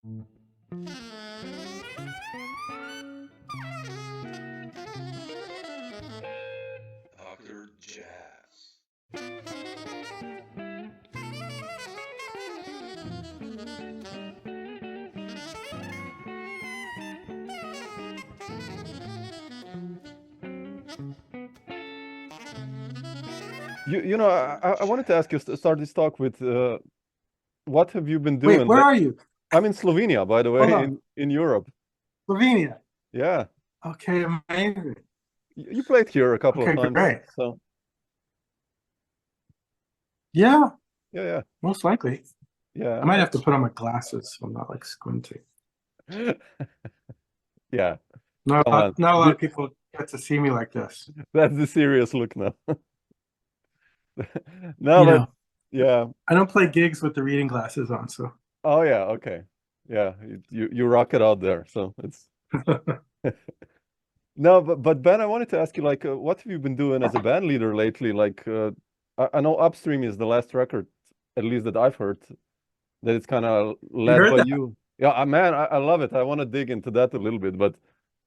Dr. Jazz. I wanted to ask you, start this talk with what have you been Wait, doing? where are you? I'm in Slovenia, by the way, Hold on. in Europe. Slovenia. Yeah. Okay, amazing. You played here a couple of Okay, times. great. So Yeah, yeah. most likely. Yeah. I might have to put on my glasses so I'm not like squinting. Yeah. Not Come on. a lot of people get to see me like this. That's the serious look now. You know, yeah. I don't play gigs with the reading glasses on, so. Oh yeah, okay. Yeah, you rock it out there. So it's no, but Ben, I wanted to ask you, like, what have you been doing as a band leader lately? Like, I know Upstream is the last record, at least that I've heard, that it's kind of led heard by that? you. Yeah, man, I love it. I want to dig into that a little bit. But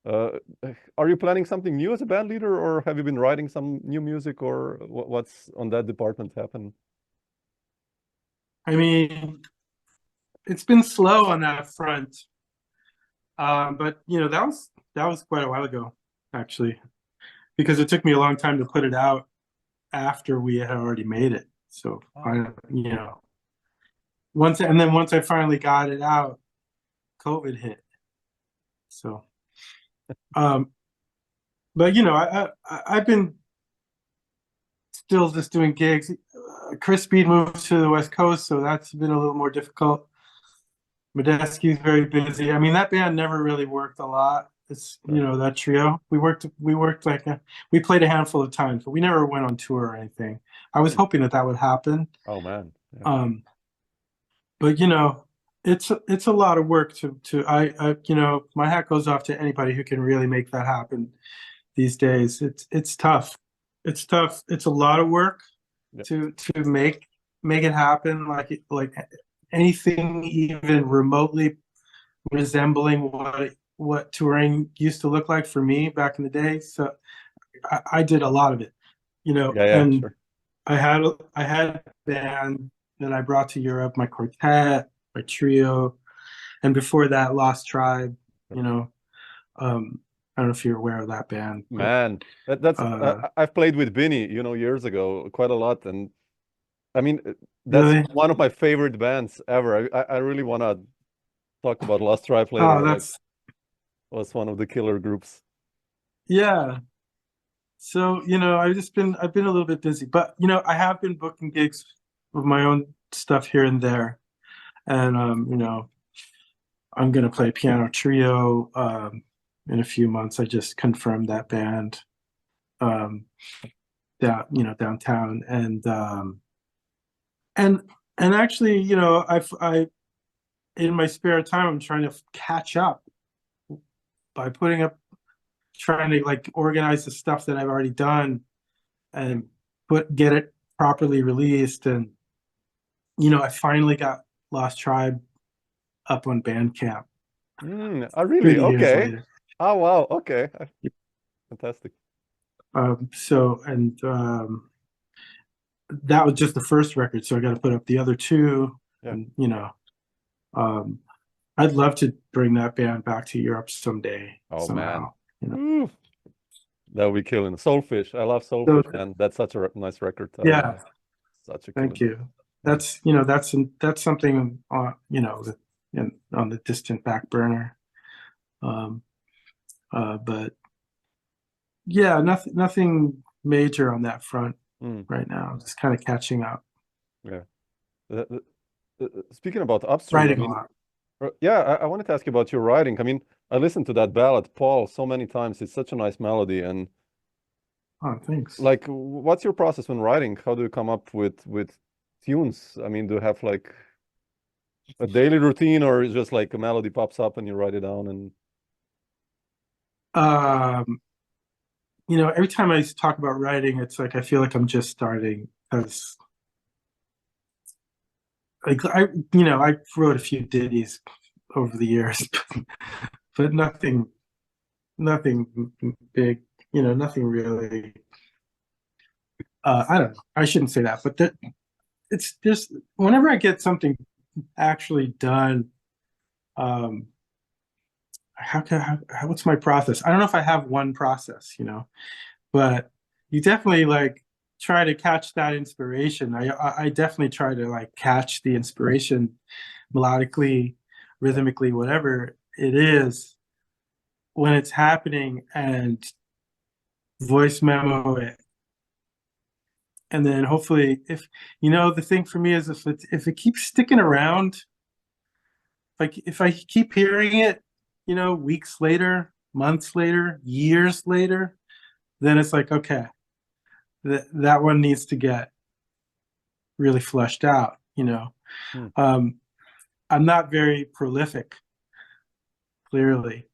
are you planning something new as a band leader, or have you been writing some new music, or what's on that department happen? I mean, it's been slow on that front. But you know, that was quite a while ago, actually, because it took me a long time to put it out after we had already made it. So you know, once I finally got it out, COVID hit. So, but you know, I've been still just doing gigs. Chris Speed moved to the West Coast, so that's been a little more difficult. Medeski's very busy. I mean, that band never really worked a lot. It's, you know, that trio. We worked like we played a handful of times, but we never went on tour or anything. I was hoping that would happen. Oh man. Yeah. But you know, it's a lot of work to I you know, my hat goes off to anybody who can really make that happen these days. It's tough. It's tough. It's a lot of work to make it happen. Like anything even remotely resembling what touring used to look like for me back in the day. So I did a lot of it, you know. And sure. I had a band that I brought to Europe, my quartet, my trio, and before that, Lost Tribe. You know, I don't know if you're aware of that band. Man, that's I've played with Vinny, you know, years ago, quite a lot, and I mean, that's really? one of my favorite bands ever. I really want to talk about Lost Tribe later. Oh, that's was one of the killer groups. Yeah. So, you know, I've been a little bit busy, but you know, I have been booking gigs with my own stuff here and there. And you know, I'm gonna play piano trio in a few months. I just confirmed that band downtown. And actually, you know, I in my spare time I'm trying to catch up by trying to like organize the stuff that I've already done and get it properly released. And you know, I finally got Lost Tribe up on Bandcamp. Oh really? Okay. Oh wow, okay. Fantastic. So that was just the first record, so I got to put up the other two. And you know, I'd love to bring that band back to Europe someday. Oh somehow, man, you know? Ooh. That would be killing. Soulfish, I love Soulfish, and that's such a nice record. Yeah, such a thank you. That's, you know, that's something you know, on the distant back burner. But yeah, nothing major on that front right now. Just kind of catching up. Yeah. Speaking about Upstream, writing a lot. Yeah, I wanted to ask you about your writing. I mean, I listened to that ballad, Paul, so many times. It's such a nice melody. And oh, thanks. Like, what's your process when writing? How do you come up with tunes? I mean, do you have like a daily routine, or is just like a melody pops up and you write it down? And you know, every time I talk about writing, it's like I feel like I'm just starting, because like I wrote a few ditties over the years, but nothing big, nothing really. I don't know. I shouldn't say that, but it's just whenever I get something actually done, what's my process? I don't know if I have one process, but you definitely like try to catch that inspiration. I definitely try to like catch the inspiration melodically, rhythmically, whatever it is when it's happening, and voice memo it. And then hopefully if, the thing for me is if it keeps sticking around, like if I keep hearing it, weeks later, months later, years later, then it's like, okay, that one needs to get really fleshed out, I'm not very prolific, clearly.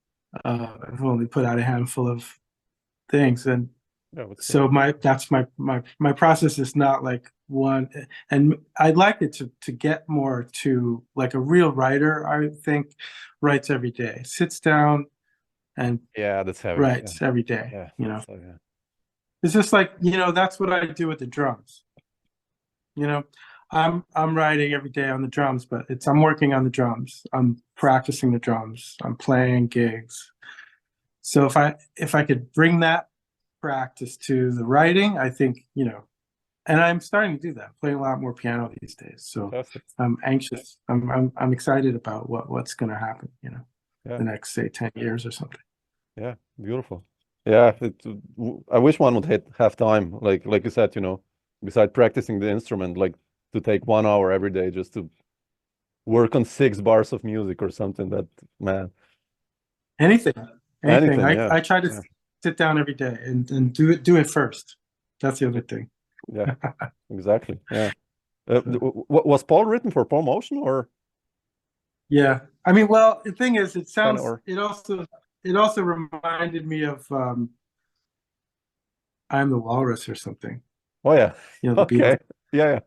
I've only put out a handful of things, and so my process is not like one, and I'd like it to get more to like a real writer. I think writes every day, sits down and that's heavy. Writes every day. It's just like, that's what I do with the drums. I'm writing every day on the drums, but I'm working on the drums. I'm practicing the drums. I'm playing gigs. So if I could bring that practice to the writing, I think, and I'm starting to do that, playing a lot more piano these days. So I'm anxious. I'm excited about what's going to happen, the next, say, 10 years or something. Yeah, beautiful. Yeah, I wish one would have time, like you said, besides practicing the instrument, like to take 1 hour every day just to work on 6 bars of music or something. That, man. Anything. Yeah. I try to sit down every day and do it first. That's the other thing. Yeah, exactly. Yeah. Was Paul written for Paul Motion or? Yeah, I mean, well, the thing is, it also reminded me of I'm the Walrus or something. Oh yeah. The okay. Beatles. Yeah.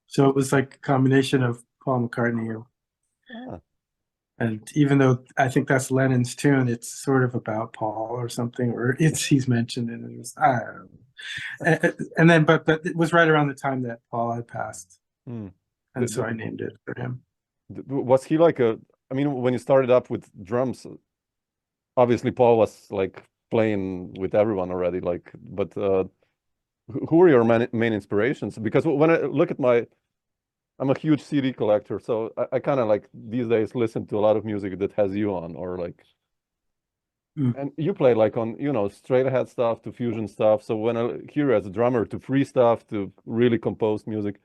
So it was like a combination of Paul McCartney and even though I think that's Lennon's tune, it's sort of about Paul or something, or he's mentioned in it. I don't know. And then, but it was right around the time that Paul had passed, and so I named it for him. Was he like when you started up with drums, obviously Paul was like playing with everyone already, like, but who were your main inspirations? Because when I look at I'm a huge CD collector, so I kind of like these days listen to a lot of music that has you on, or like, and you play like on, straight ahead stuff to fusion stuff. So when I hear you as a drummer to free stuff to really composed music,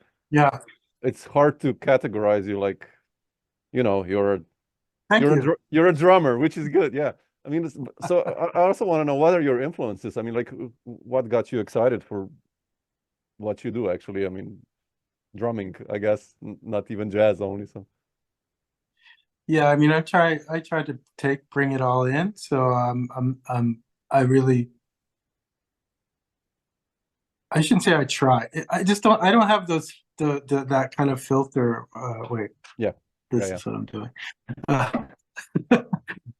it's hard to categorize you like, you're a drummer, which is good. Yeah. I mean, so I also want to know what are your influences? I mean, like, what got you excited for what you do, actually? I mean, drumming, I guess, not even jazz only. So yeah, I mean, I try to bring it all in. So I shouldn't say I try. I don't have that kind of filter. Wait, this is what I'm doing. I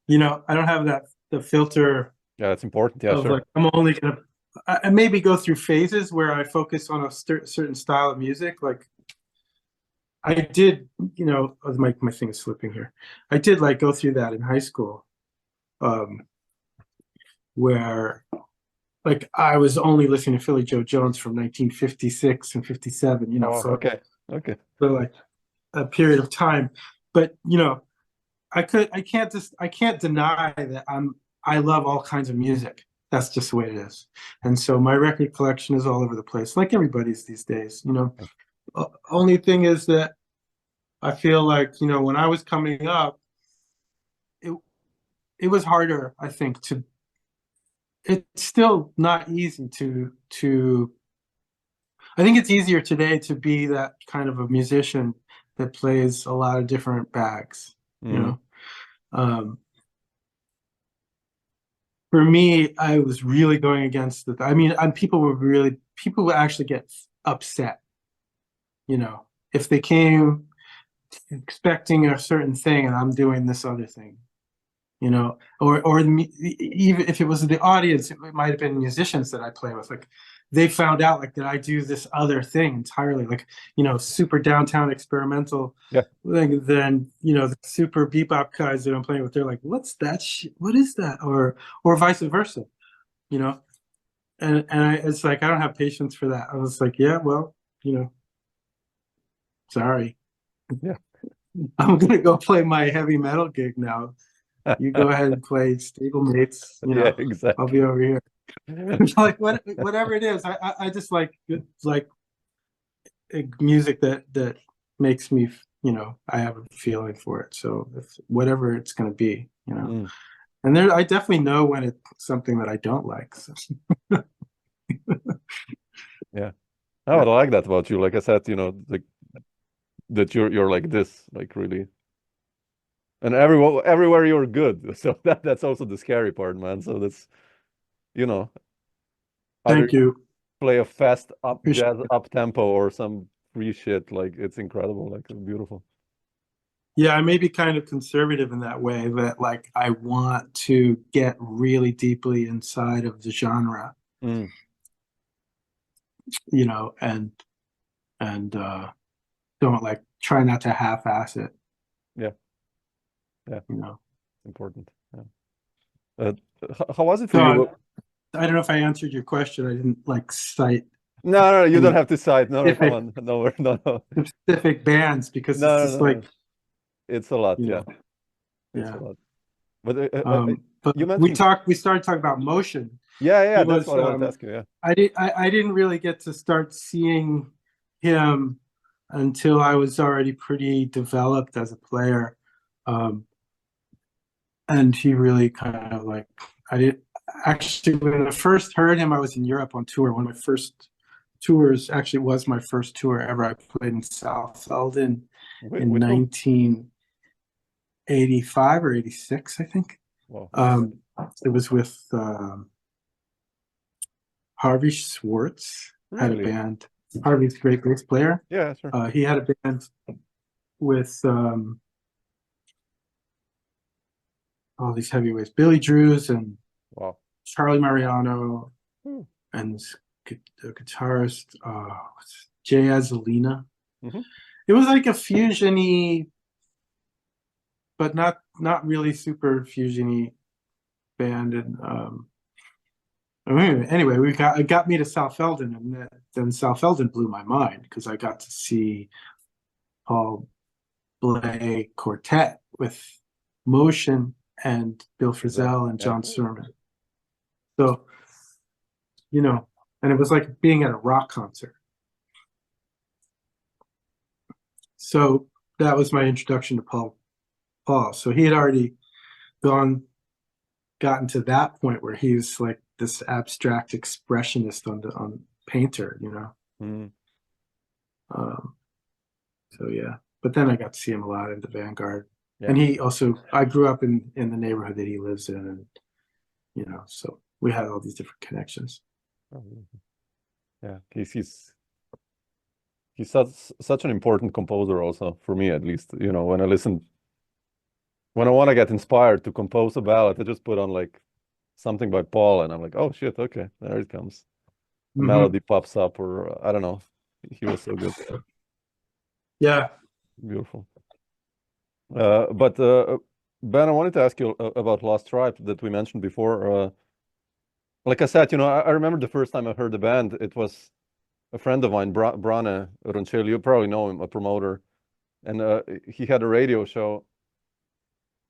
don't have the filter. Yeah, that's important. Yeah, sure. Like, I'm only gonna. I maybe go through phases where I focus on a certain style of music. Like I did, my thing is slipping here. I did like go through that in high school, where like I was only listening to Philly Joe Jones from 1956 and 57. Okay. For like a period of time, but I can't deny that I love all kinds of music. That's just the way it is. And so my record collection is all over the place, like everybody's these days, Only thing is that I feel like, when I was coming up, it was harder, I think, it's still not easy I think it's easier today to be that kind of a musician that plays a lot of different bags, For me, I was really going against people would actually get upset, if they came expecting a certain thing and I'm doing this other thing, you know, or even if it was the audience, it might have been musicians that I play with. Like they found out like that I do this other thing entirely, like, you know, super downtown experimental. Yeah. Like then, you know, the super bebop guys that I'm playing with, they're like, what's that shit? What is that? Or vice versa, you know? And it's like, I don't have patience for that. I was like, yeah, well, you know, sorry. Yeah. I'm gonna go play my heavy metal gig now. You go ahead and play Stablemates. You know, Yeah, exactly. I'll be over here. Like whatever it is, I just like music that makes me, you know, I have a feeling for it. So if whatever it's gonna be, you know. And I definitely know when it's something that I don't like. So. Yeah. Oh, I like that about you. Like I said, you know, like that you're like this, like really. And everywhere you're good. So that's also the scary part, man. So that's, you know, Thank you. Play a fast Appreciate jazz up tempo or some free shit. Like it's incredible. Like it's beautiful. Yeah, I may be kind of conservative in that way, that like I want to get really deeply inside of the genre, you know, and don't like try not to half-ass it. Yeah, yeah, you know, important. Yeah. How was it for so you? I don't know if I answered your question. I didn't like cite. No, you don't have to cite. No, come on, no. Specific bands, because No, it's just like it's a lot. Yeah, yeah. It's a lot. But you mentioned we started talking about motion. Yeah, that's what I wanted to ask you. Yeah, I didn't really get to start seeing him until I was already pretty developed as a player, and he really kind of like actually when I first heard him, I was in Europe on tour. One of my first tours actually was my first tour ever. I played in South Eldon in 1985 or 86, I think. Wow. It was with Harvey Schwartz. Had a band. Harvey's a great bass player. Yeah, sure. He had a band with all these heavyweights, Billy Drews and Charlie Mariano, and the guitarist Jay Azalina. It was like a fusion-y, but not really super fusion-y band. And anyway, it got me to South Eldon, and then South Eldon blew my mind because I got to see Paul Bley Quartet with Motion and Bill Frisell and John Surman. So, you know, and it was like being at a rock concert. So that was my introduction to Paul. So he had already gotten to that point where he's like this abstract expressionist on painter, you know. So yeah, but then I got to see him a lot in the Vanguard, and he also, I grew up in the neighborhood that he lives in, and you know, so we had all these different connections. Yeah, he's such an important composer, also for me at least. You know, when I want to get inspired to compose a ballad, I just put on like something by Paul, and I'm like, oh shit, okay, there it comes. The melody pops up, or I don't know. He was so good. Yeah, beautiful. But Ben, I wanted to ask you about Lost Tribe that we mentioned before. Like I said, you know, I remember the first time I heard the band, it was a friend of mine, Brane Roncelli. You probably know him, a promoter, and he had a radio show.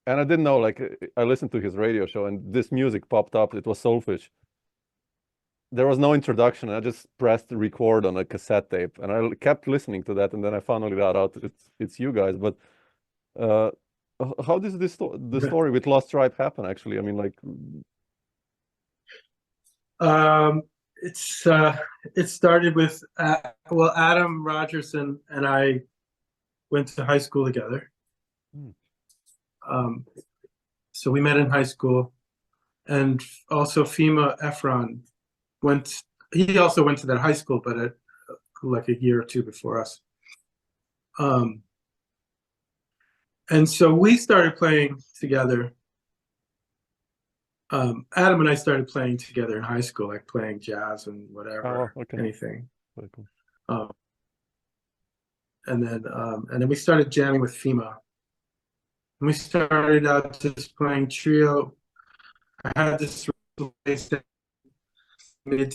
And I didn't know, like, I listened to his radio show, and this music popped up. It was Soulfish. There was no introduction. I just pressed record on a cassette tape, and I kept listening to that, and then I finally got out it's you guys. But how does the story with Lost Tribe happen, actually? I mean, like... it started with Adam Rogerson and I went to high school together. So we met in high school, and also Fima Efron he also went to that high school, but like a year or two before us. And so we started playing together. Adam and I started playing together in high school, like playing jazz and whatever, okay. anything. Very cool. And then we started jamming with FEMA. And we started out just playing trio. I had this place that I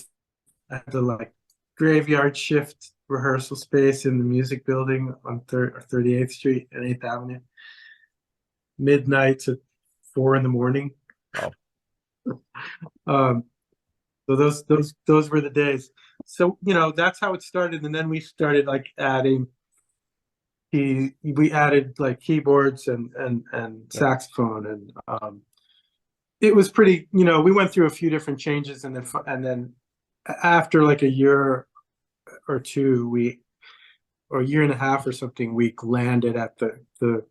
had the like graveyard shift rehearsal space in the music building on 38th Street and 8th Avenue. Midnight to 4 in the morning. Wow. So those were the days. So that's how it started, and then we started like adding. We added like keyboards and saxophone, and it was pretty. We went through a few different changes, and then after like a year or two, or a year and a half or something, we landed at the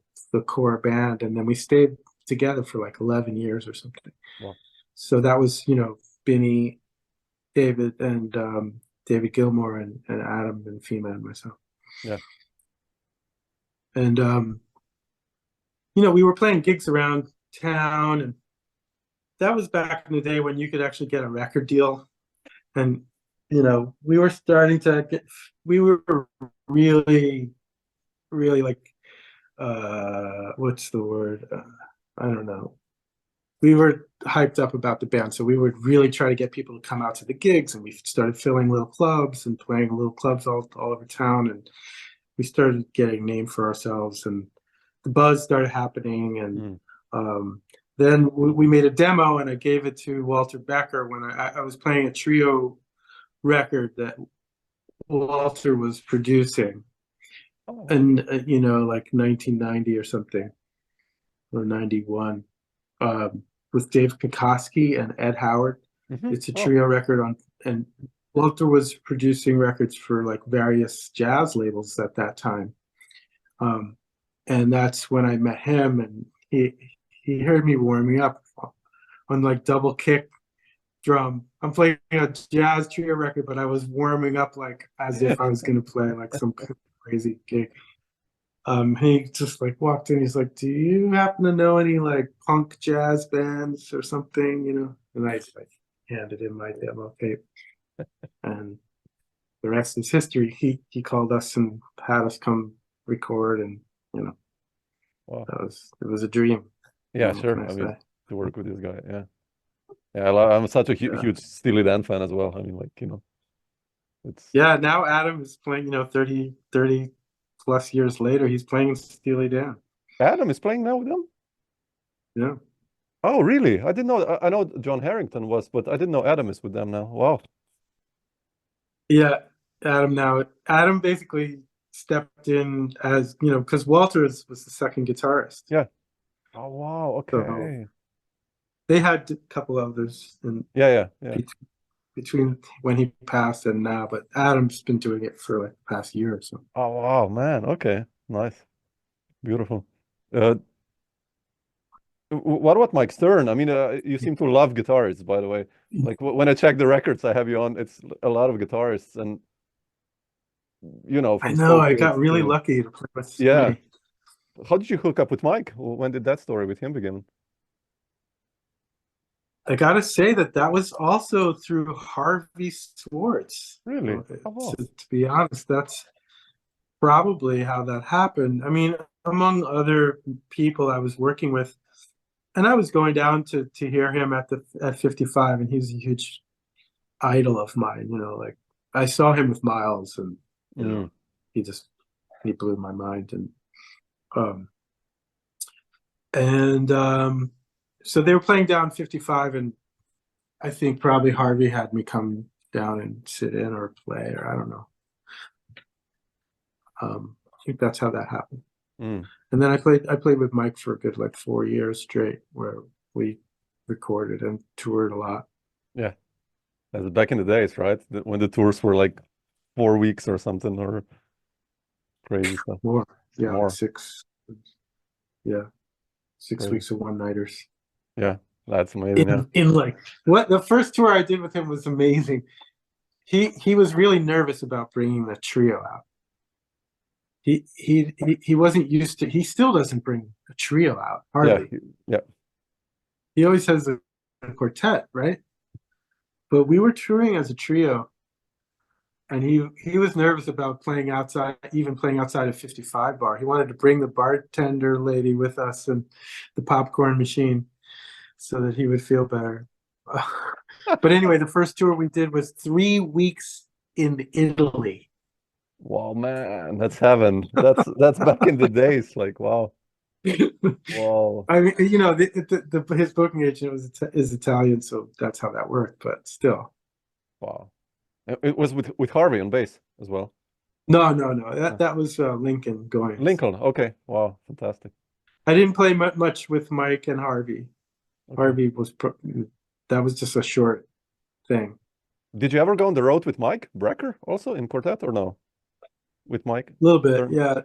core band, and then we stayed together for like 11 years or something. Wow. So that was Binny, David, and David Gilmore, and Adam, and FEMA, and myself. Yeah. And we were playing gigs around town, and that was back in the day when you could actually get a record deal. And we were starting to we were really like what's the word, I don't know, we were hyped up about the band, so we would really try to get people to come out to the gigs, and we started filling little clubs and playing little clubs all over town, and we started getting named for ourselves, and the buzz started happening, and then we made a demo, and I gave it to Walter Becker when I was playing a trio record that Walter was producing, and like 1990 or something, or 91, with Dave Kokoski and Ed Howard. It's a trio record and Walter was producing records for like various jazz labels at that time, and that's when I met him, and he heard me warming up on like double kick drum. I'm playing a jazz trio record, but I was warming up like as if I was going to play like some crazy gig. He just like walked in. He's like, "Do you happen to know any like punk jazz bands or something?" And I like handed him my demo tape, and the rest is history. He called us and had us come record, and Wow. it was a dream. Yeah, sure. I mean, to work with this guy, yeah. I'm such a huge Steely Dan fan as well. I mean, like it's now Adam is playing. 30 plus years later, he's playing Steely Dan. Adam is playing now with them? Yeah. Oh, really? I didn't know. I know John Harrington was, but I didn't know Adam is with them now. Wow. Yeah, Adam basically stepped in as, because Walter was the second guitarist. Yeah. Oh, wow. Okay. So they had a couple others yeah. between when he passed and now, but Adam's been doing it for like the past year or so. Oh, wow, man. Okay. Nice. Beautiful. What about Mike Stern? I mean, you seem to love guitarists, by the way. Like when I check the records I have you on, it's a lot of guitarists, and I know I got really lucky to play with so many. How did you hook up with Mike? When did that story with him begin? I gotta say that was also through Harvey Swartz. Really? Oh, wow. To be honest, that's probably how that happened. I mean, among other people I was working with, and I was going down to hear him at 55, and he was a huge idol of mine. Like I saw him with Miles, and he blew my mind, and so they were playing down 55, and I think probably Harvey had me come down and sit in or play, or I don't know. I think that's how that happened. And then I played with Mike for a good like 4 years straight, where we recorded and toured a lot. Yeah, that's back in the days, right? When the tours were like 4 weeks or something, or crazy stuff. More, yeah, more. 6 weeks of one-nighters. Yeah, that's amazing. In like the first tour I did with him was amazing. He was really nervous about bringing the trio out. he wasn't used to. He still doesn't bring a trio out hardly. Yeah. He always has a quartet, right? But we were touring as a trio, and he was nervous about playing outside, even playing outside of 55 bar. He wanted to bring the bartender lady with us and the popcorn machine so that he would feel better. But anyway, the first tour we did was 3 weeks in Italy. Wow, man, that's heaven. That's back in the days. Like, wow. Wow. I mean, you know, his booking agent is Italian, so that's how that worked. But still, Wow. It was with Harvey on bass as well. no. That was Lincoln going. Lincoln. Okay. Wow. Fantastic. I didn't play much with Mike and Harvey. Okay. Harvey was that was just a short thing. Did you ever go on the road with Mike Brecker also in quartet or no? With Mike? A little bit, yeah.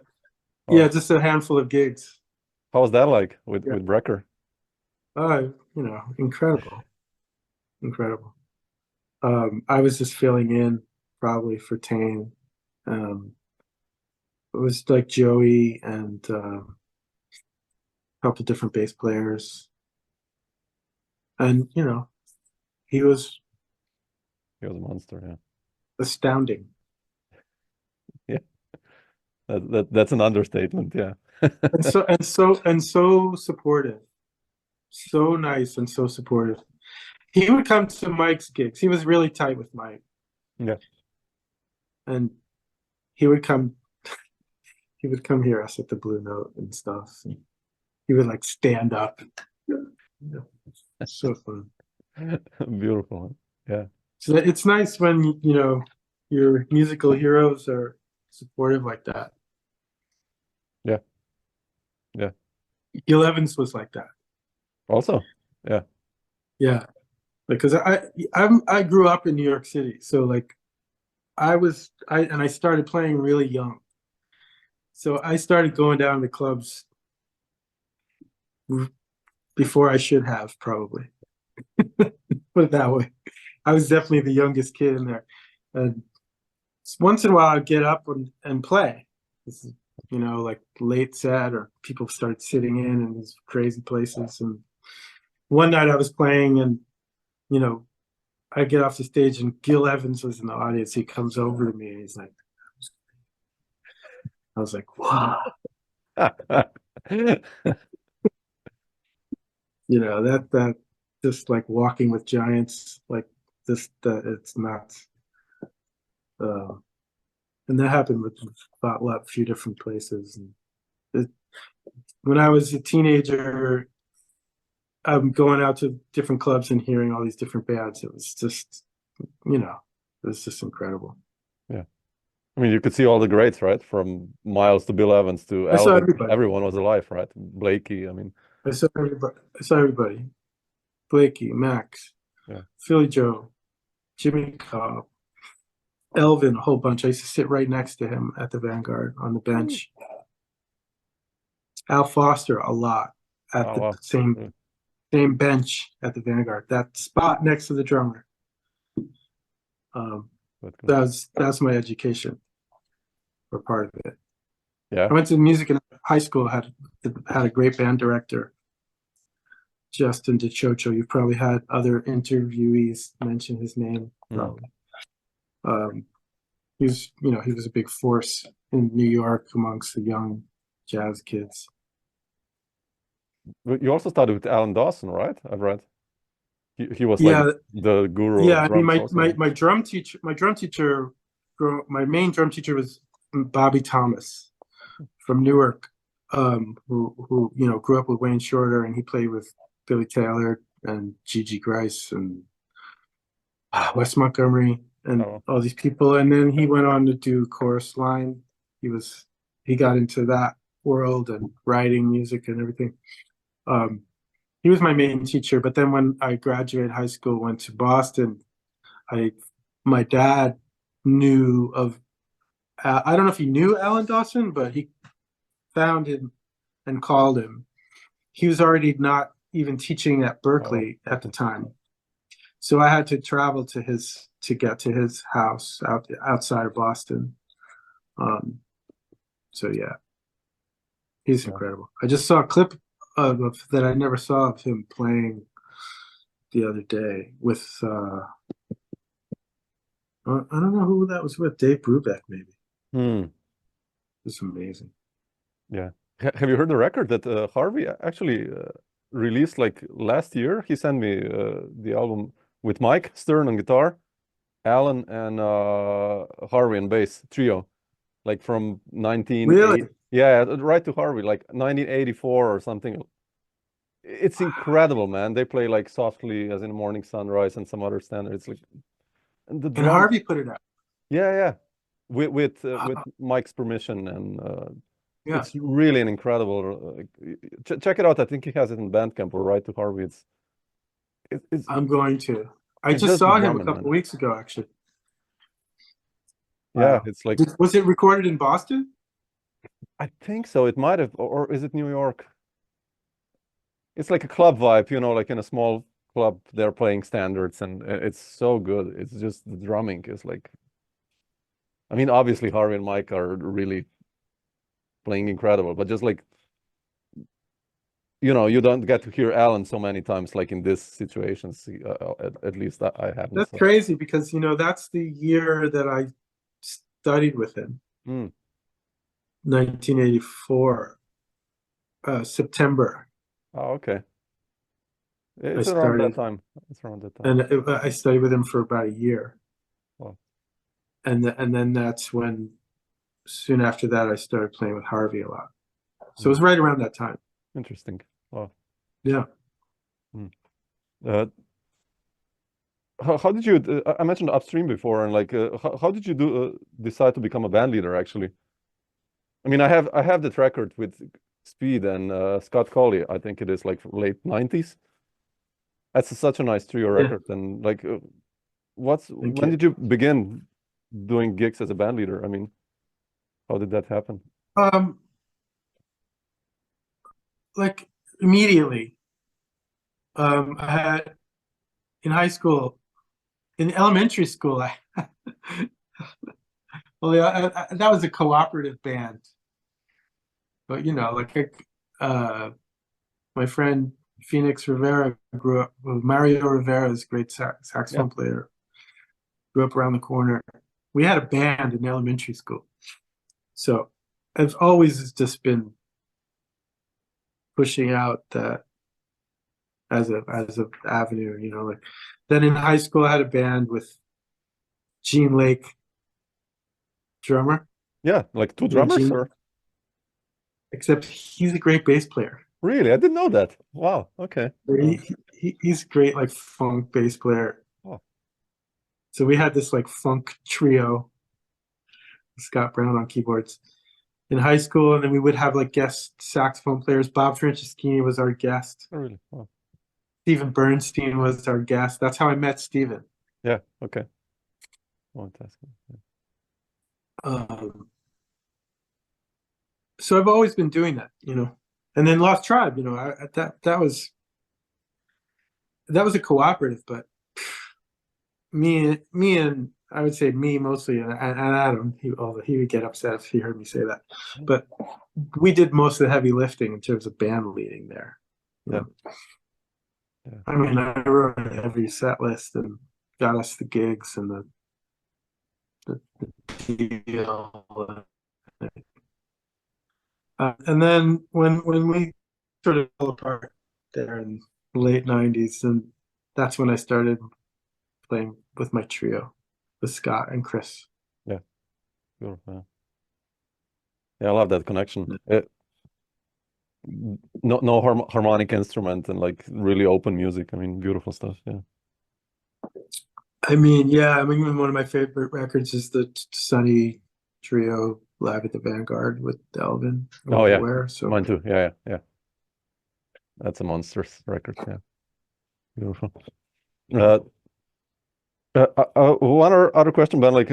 Oh. Yeah, just a handful of gigs. How was that like with Brecker? You know, incredible. I was just filling in probably for Tane. It was like Joey and a couple different bass players. And, you know, he was a monster, yeah. astounding. Yeah. That's an understatement, yeah. and so supportive. So nice and so supportive. He would come to Mike's gigs. He was really tight with Mike. Yeah. And he would come hear us at the Blue Note and stuff. And he would like stand up. Yeah. So fun. Beautiful. Yeah. So it's nice when, you know, your musical heroes are supportive like that. Yeah. Yeah. Gil Evans was like that. Also. Yeah. Yeah. Because I grew up in New York City. So like I started playing really young. So I started going down to clubs before I should have, probably. Put it that way. I was definitely the youngest kid in there. And once in a while I'd get up and play. This is, you know, like late set, or people start sitting in these crazy places. And one night I was playing, and, you know, I get off the stage and Gil Evans was in the audience. He comes over to me and he's like, I was like, wow. You know, that just like walking with giants, like this, it's nuts. And that happened with a few different places. And when I was a teenager, I'm going out to different clubs and hearing all these different bands. It was just, you know, it was just incredible. Yeah. I mean, you could see all the greats, right? From Miles to Bill Evans to I saw Alvin. everybody. Everyone was alive, right? Blakey, I mean. I saw everybody. Blakey, Max, yeah. Philly Joe, Jimmy Cobb, Elvin, a whole bunch. I used to sit right next to him at the Vanguard on the bench. Al Foster, a lot at the same bench at the Vanguard. That spot next to the drummer. That's my education, or part of it. Yeah. I went to music in high school. Had a great band director, Justin DeChocho. You've probably had other interviewees mention his name. He was a big force in New York amongst the young jazz kids. You also studied with Alan Dawson, right? I've read. He was like the guru. Yeah, of I mean, drums my drum teacher, my main drum teacher was Bobby Thomas from Newark, who you know, grew up with Wayne Shorter, and he played with Billy Taylor and Gigi Grice and Wes Montgomery and all these people. And then he went on to do chorus line. He got into that world and writing music and everything. He was my main teacher. But then when I graduated high school, went to Boston, my dad knew of, I don't know if he knew Alan Dawson, but he found him and called him. He was already not even teaching at Berkeley at the time. So I had to travel to get to his house outside of Boston. So yeah, he's Yeah. incredible. I just saw a clip of that I never saw of him playing the other day with I don't know who that was with, Dave Brubeck maybe. Hmm. It's amazing. Yeah. Have you heard the record that Harvey actually released like last year? He sent me the album with Mike Stern on guitar, Alan and Harvey on bass trio, like from 1980. Really? Yeah, right to Harvey, like 1984 or something. It's incredible, man. They play like Softly as in the Morning Sunrise and some other standards. Like, and the And drums. Harvey put it out. Yeah. With Mike's permission, and Yeah. it's really an incredible. Check it out. I think he has it in Bandcamp or Right to Harvey. It's I'm going to. I and just just the saw him a drumming, couple man. weeks ago, actually. Yeah, Wow. it's like Was it recorded in Boston? I think so. It might have, or is it New York? It's like a club vibe, you know, like in a small club, they're playing standards, and it's so good. It's just the drumming is like, I mean, obviously Harvey and Mike are really playing incredible, but just like, you know, you don't get to hear Alan so many times, like in this situations. At least I haven't. That's So. crazy because, you know, that's the year that I studied with him. 1984, September. Oh, okay. It's I around that started, time. It's around that time. and I studied with him for about a year. Wow. And then that's when, soon after that, I started playing with Harvey a lot. So it was right around that time. Interesting. Wow. Yeah. How did you? I mentioned Upstream before, and like, how did you decide to become a band leader? Actually, I mean, I have that record with Speed and Scott Colley. I think it is like late '90s. That's such a nice trio record. And like, when did you begin doing gigs as a band leader? I mean, how did that happen? Like immediately. I had in high school, in elementary school, well, yeah, that was a cooperative band. But you know, like my friend Phoenix Rivera grew up. Well, Mario Rivera is a great saxophone player. Grew up around the corner. We had a band in elementary school, so I've always just been pushing out that as a avenue. You know, like then in high school, I had a band with Gene Lake, drummer. Yeah, like two drummers, or except he's a great bass player. Really, I didn't know that. Wow. Okay. He's great, like funk bass player. Oh. So we had this like funk trio, Scott Brown on keyboards in high school, and then we would have like guest saxophone players. Bob Franceschini was our guest. Oh, really? Wow. Steven Bernstein was our guest. That's how I met Steven. Yeah. Okay. Fantastic. So I've always been doing that, you know. And then Lost Tribe, you know, that was a cooperative, but me and I would say me mostly, and Adam, he would get upset if he heard me say that, but we did most of the heavy lifting in terms of band leading there. Yeah. I mean, I wrote every set list and got us the gigs and the deal. And then when we sort of fell apart there in the late '90s, and that's when I started playing with my trio, with Scott and Chris. Yeah, sure. Yeah, I love that connection. No harmonic instrument and like really open music. I mean, beautiful stuff. Yeah. I mean, yeah. I mean, one of my favorite records is the Sunny Trio live at the Vanguard with Delvin. Oh yeah, Ware, so mine too. Yeah. That's a monstrous record. Yeah, beautiful. One other question, Ben. Like,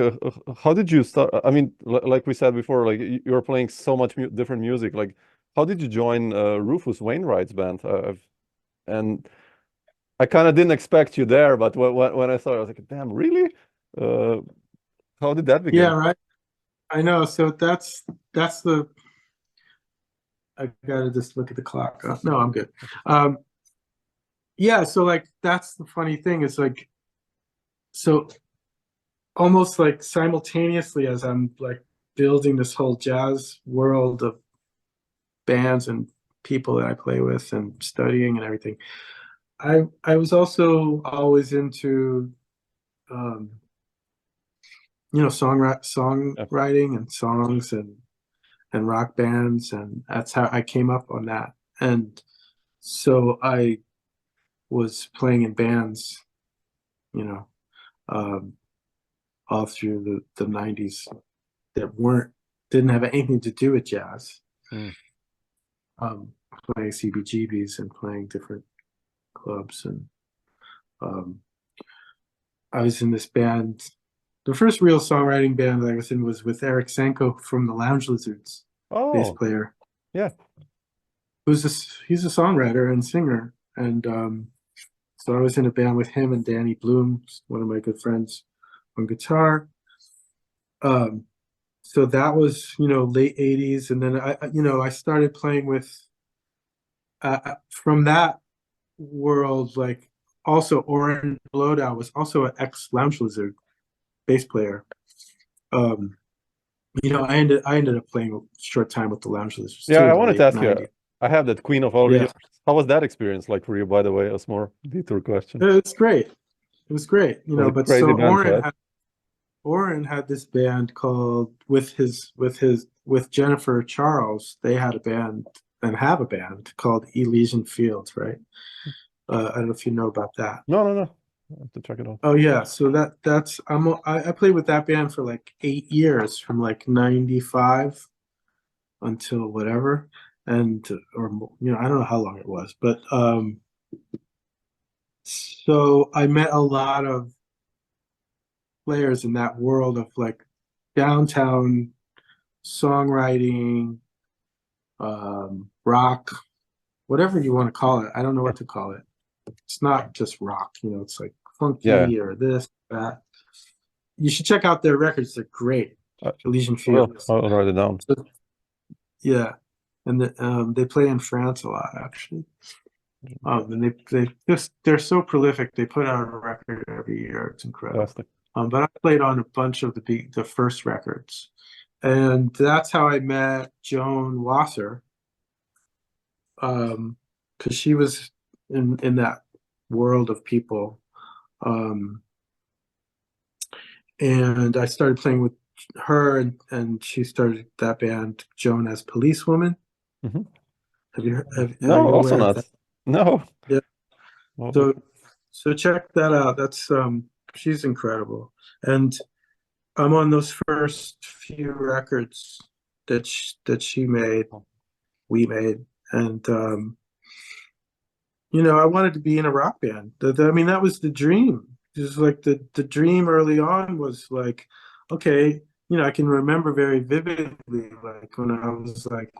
how did you start? I mean, like we said before, like you were playing so much different music. Like, how did you join Rufus Wainwright's band? And I kind of didn't expect you there, but when I saw it, I was like, "Damn, really? How did that begin?" Yeah, right. I know. So that's the. I gotta just look at the clock. No, I'm good. Yeah, so like that's the funny thing is like, so almost like simultaneously as I'm like building this whole jazz world of bands and people that I play with and studying and everything, I was also always into songwriting and songs and rock bands, and that's how I came up on that. And so I was playing in bands, you know, all through the 90s that didn't have anything to do with jazz. Playing CBGBs and playing different clubs, and I was in this band. The first real songwriting band that I was in was with Eric Sanko from the Lounge Lizards, bass player. Yeah. He's a songwriter and singer, and so I was in a band with him and Danny Bloom, one of my good friends, on guitar. So that was, late 80s, and then I started playing with from that world, like also Oren Blodow was also an ex Lounge Lizard bass player. I ended up playing a short time with the Lounge Lizards. Yeah, too, I in the wanted to late ask 90s. you. I have that Queen of All Yeah. Regions. How was that experience like for you, by the way? A more detour question. It's great. It was great, Was a but crazy so band, right? Oren had this band called with Jennifer Charles. They had a band and have a band called Elysian Fields, right? I don't know if you know about that. No. I have to check it out. Oh yeah, so I played with that band for like 8 years, from like 95 until whatever, and or I don't know how long it was, but so I met a lot of players in that world of like downtown songwriting, rock, whatever you want to call it. I don't know what to call it. It's not just rock, it's like funky or this, that. You should check out their records. They're great. Elysian Fields. I'll write it down. So, yeah. And they play in France a lot, actually. And they're so prolific. They put out a record every year. It's incredible. Fantastic. But I played on a bunch of the first records, and that's how I met Joan Wasser, because she was in that world of people, and I started playing with her, and she started that band, Joan as Policewoman. Mm-hmm. Have you heard? No, also not. No. Yeah. Well, So check that out. That's she's incredible, and I'm on those first few records that she made, we made, and I wanted to be in a rock band. That was the dream. Just like the dream early on was like, okay, I can remember very vividly, like when I was like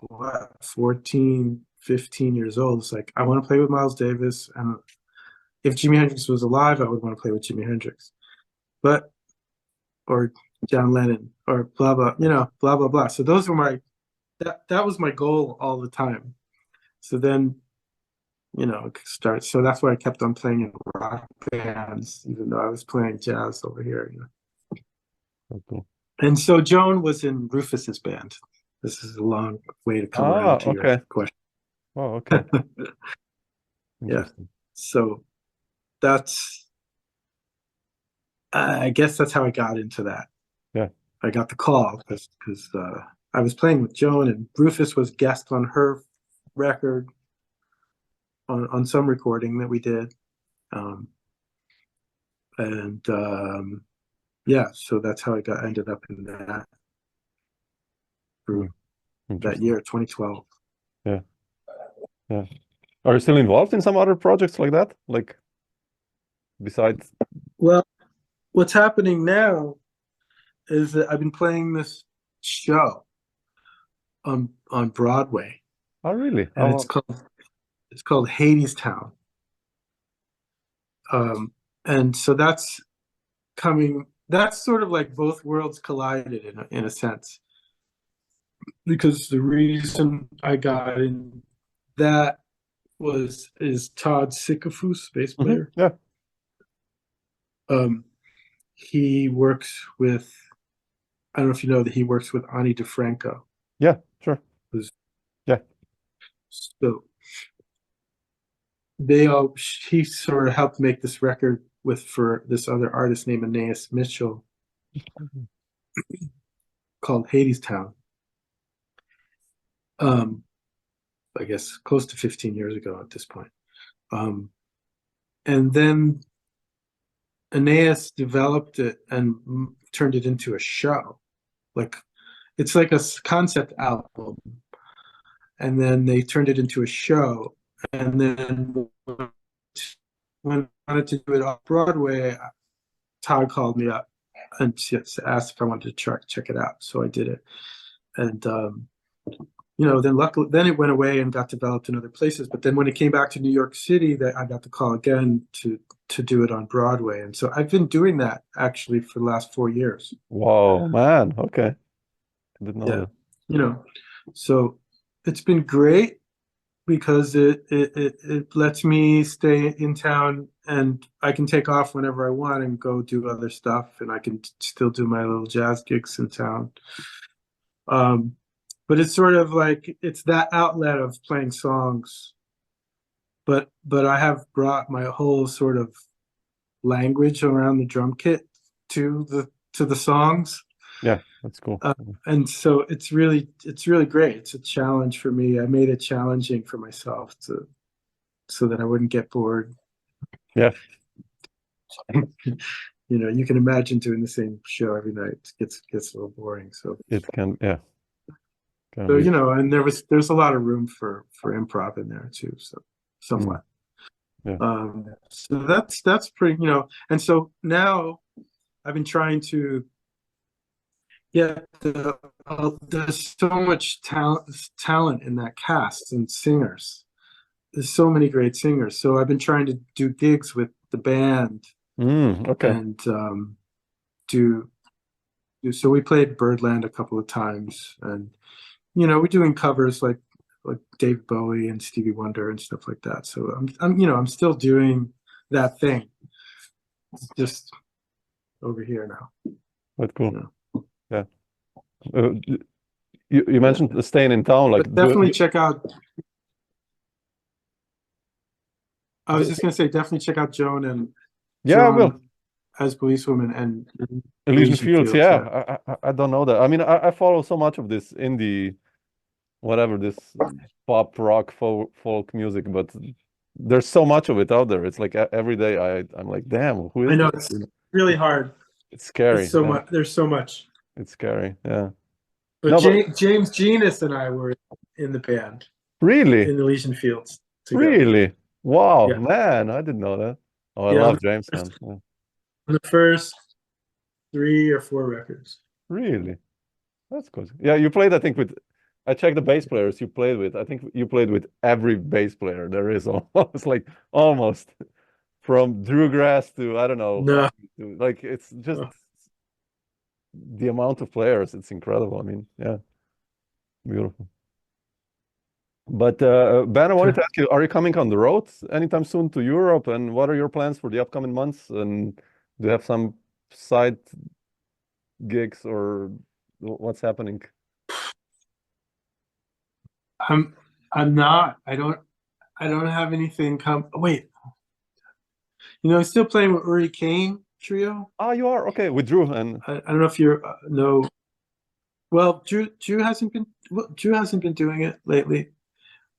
14, 15 years old. It's like I want to play with Miles Davis, and if Jimi Hendrix was alive, I would want to play with Jimi Hendrix, or John Lennon, or blah blah, blah blah blah. So those were that was my goal all the time. So then, start. So that's why I kept on playing in rock bands, even though I was playing jazz over here. oh, cool. And so Joan was in Rufus's band. This is a long way to come around to your question. Oh, okay. Yeah. So that's, I guess that's how I got into that. Yeah. I got the call because I was playing with Joan, and Rufus was guest on her record on some recording that we did. Yeah, so that's how I ended up in that group that year, 2012. Yeah. Are you still involved in some other projects like that? Like besides? Well, what's happening now is that I've been playing this show on Broadway. Oh, really? And it's called Hadestown. And so that's coming. That's sort of like both worlds collided in a sense. because the reason I got in that is Todd Sikafus, bass player. Yeah. He works with, I don't know if you know that he works with Ani DeFranco. Yeah, sure. Yeah. So he sort of helped make this record for this other artist named Aeneas Mitchell called Hadestown. I guess close to 15 years ago at this point. And then Aeneas developed it and turned it into a show. It's like a concept album. And then they turned it into a show. And then when I wanted to do it off Broadway, Todd called me up and asked if I wanted to check it out. So I did it. And then luckily, then it went away and got developed in other places. But then when it came back to New York City, I got the call again to do it on Broadway. And so I've been doing that actually for the last 4 years. Whoa, man. Okay. I didn't know that. So it's been great because it lets me stay in town and I can take off whenever I want and go do other stuff, and I can still do my little jazz gigs in town. But it's sort of like it's that outlet of playing songs. But I have brought my whole sort of language around the drum kit to the songs. Yeah, that's cool. And so it's really great. It's a challenge for me. I made it challenging for myself so that I wouldn't get bored. Yeah. You can imagine doing the same show every night. It gets a little boring. So it can, yeah. So and there's a lot of room for improv in there too. So somewhat. Yeah. So that's pretty. And so now I've been trying to. Yeah, there's so much talent in that cast and singers. There's so many great singers. So I've been trying to do gigs with the band. Okay. And so we played Birdland a couple of times, and we're doing covers like David Bowie and Stevie Wonder and stuff like that. So I'm still doing that thing. It's just over here now. That's cool. Yeah. You mentioned staying in town, like but definitely check out. I was just gonna say, definitely check out Joan and I will. As Policewoman and Elysian Fields. Yeah, I don't know that. I mean, I follow so much of this indie, whatever, this pop rock folk music, but there's so much of it out there. It's like every day I'm like, damn, who is I know this? it's really hard. It's scary. It's so much. There's so much. It's scary. Yeah. But James Genus and I were in the band. Really? In Elysian Fields. Together. Really? Wow, man, I didn't know that. Oh, I love James, man. Yeah. The first 3 or 4 records. Really? That's good. Yeah, you played, I think, I checked the bass players you played with. I think you played with every bass player there is almost, like almost from Drew Grass to, I don't know. No. Like, it's just the amount of players. It's incredible. I mean, yeah, beautiful. But Ben, I wanted to ask you, are you coming on the road anytime soon to Europe? And what are your plans for the upcoming months? And do you have some side gigs or what's happening? I'm not. I don't have anything come. Wait. I'm still playing with Uri Caine trio. Oh, you are? Okay, with Drew and I don't know if you know. Well, Drew hasn't been doing it lately.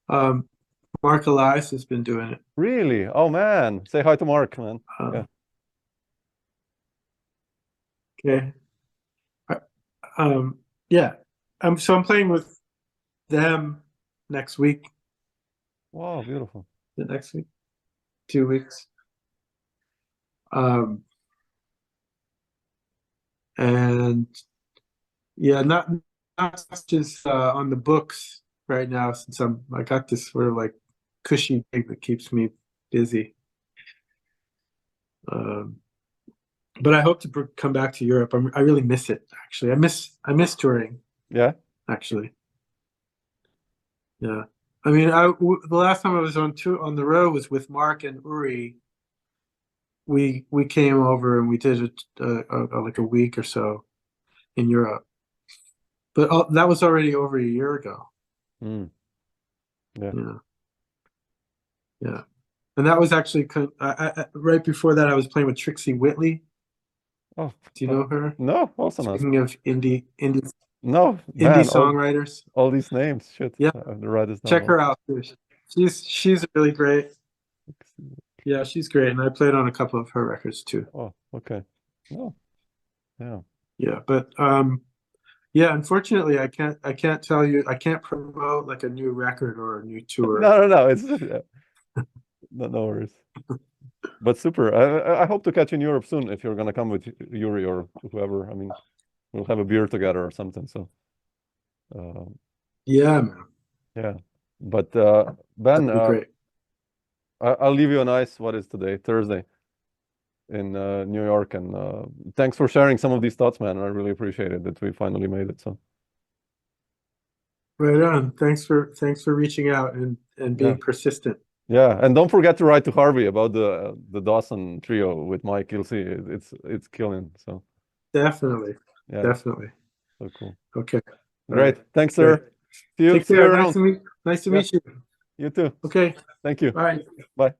Mark Elias has been doing it. Really? Oh man, say hi to Mark, man. Okay. Yeah. So I'm playing with them next week. Wow, beautiful. The next week, 2 weeks. And yeah, not just on the books right now, since I got this sort of like cushy gig that keeps me busy. But I hope to come back to Europe. I really miss it, actually. I miss touring. Yeah. actually. Yeah. I mean, the last time I was on the road was with Mark and Uri. We came over and we did like a week or so in Europe, but that was already over a year ago. Mm. Yeah. Yeah. And that was actually right before that. I was playing with Trixie Whitley. Oh, Do you know her? no, also not. Speaking of indie No, man, songwriters. all these names, shit. Yeah. I have to write this down. Check her out. She's really great. Yeah, she's great, and I played on a couple of her records too. Oh, okay. Oh, yeah. Yeah, but yeah, unfortunately, I can't tell you. I can't promote like a new record or a new tour. No. It's no worries. But super. I hope to catch you in Europe soon if you're gonna come with Uri or whoever. I mean, we'll have a beer together or something. So. Yeah, man. Yeah, but Ben, That'd be great. I'll leave you a nice, what is today? Thursday in New York, and thanks for sharing some of these thoughts, man. I really appreciate it that we finally made it. So Right on. Thanks for reaching out and being persistent. yeah, and don't forget to write to Harvey about the Dawson trio with Mike. You'll see it's killing. So Definitely. yeah, definitely. so cool. Okay. Great. Right. Thanks, sir. Great. See you. Take See care. you around. Nice to meet you. You too. Okay. Thank you. Bye. Bye.